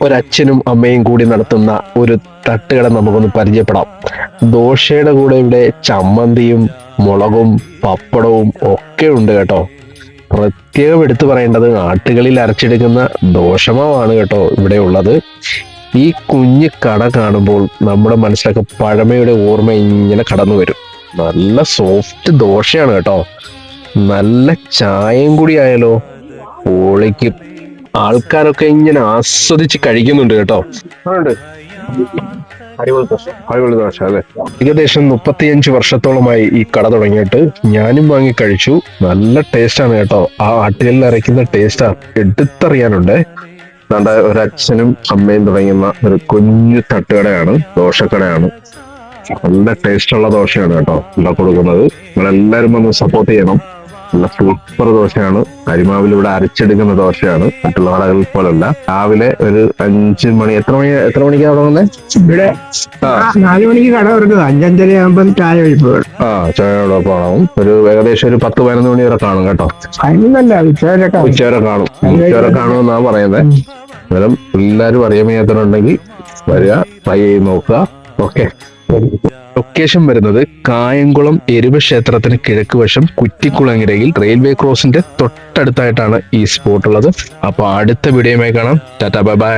ഒരച്ഛനും അമ്മയും കൂടി നടത്തുന്ന ഒരു തട്ടുകട നമുക്കൊന്ന് പരിചയപ്പെടാം. ദോശയുടെ കൂടെ ഇവിടെ ചമ്മന്തിയും മുളകും പപ്പടവും ഒക്കെ ഉണ്ട് കേട്ടോ. പ്രത്യേകം എടുത്തു പറയേണ്ടത് ആട്ടുകളിൽ അരച്ചെടുക്കുന്ന ദോശമാവാണ് കേട്ടോ ഇവിടെ ഉള്ളത്. ഈ കുഞ്ഞു കട കാണുമ്പോൾ നമ്മുടെ മനസ്സിലൊക്കെ പഴമയുടെ ഓർമ്മ ഇങ്ങനെ കടന്നു വരും. നല്ല സോഫ്റ്റ് ദോശയാണ് കേട്ടോ. നല്ല ചായയും കൂടി ആയാലോ പൊളിക്കും. ആൾക്കാരൊക്കെ ഇങ്ങനെ ആസ്വദിച്ച് കഴിക്കുന്നുണ്ട് കേട്ടോ. അടിപൊളി ദോശ അതെ. ഏകദേശം 35 വർഷത്തോളമായി ഈ കട തുടങ്ങിയിട്ട്. ഞാനും വാങ്ങി കഴിച്ചു. നല്ല ടേസ്റ്റാണ് കേട്ടോ. ആ ആട്ടുകളിൽ അരയ്ക്കുന്ന ടേസ്റ്റാ എടുത്തറിയാനുണ്ട്. നമ്മുടെ ഒരച്ഛനും അമ്മയും തുടങ്ങുന്ന ഒരു കുഞ്ഞു തട്ടുകടയാണ്, ദോശക്കടയാണ്. നല്ല ടേസ്റ്റുള്ള ദോശയാണ് കേട്ടോ ഇവിടെ കൊടുക്കുന്നത്. നിങ്ങളെല്ലാവരും ഒന്ന് സപ്പോർട്ട് ചെയ്യണം. നല്ല സൂപ്പർ ദോശയാണ്. അരിമാവിൽ ഇവിടെ അരച്ചെടുക്കുന്ന ദോശയാണ്. മറ്റുള്ള കടകളിൽ പോലല്ല. രാവിലെ ഒരു 5 മണി, എത്ര മണിക്കാണ് തുടങ്ങുന്നത്? ഇവിടെ 4 മണിക്ക് കട തുറക്കുന്നത്. 5-5:30 ആകുമ്പോൾ ചായ കഴിപ്പ്. ചായയോടൊപ്പം ആവും. ഒരു ഏകദേശം ഒരു 10-11 മണി വരെ കാണും കേട്ടോ. അതിനല്ല ഉച്ചവരെ ഉച്ചവരെ കാണുമെന്നാ പറയുന്നത്. അന്നേരം എല്ലാവരും അറിയാൻ വയ്യാത്തവരുണ്ടെങ്കിൽ വരിക, ട്രൈ ചെയ്ത് നോക്കുക. ഓക്കെ. ലൊക്കേഷൻ വരുന്നത് കായംകുളം എരുമ ക്ഷേത്രത്തിന് കിഴക്ക് വശം കുറ്റിക്കുളങ്ങരയിൽ റെയിൽവേ ക്രോസിന്റെ തൊട്ടടുത്തായിട്ടാണ് ഈ സ്പോട്ട് ഉള്ളത്. അപ്പൊ അടുത്ത വീഡിയോയുമായി കാണാം. Tata bye bye.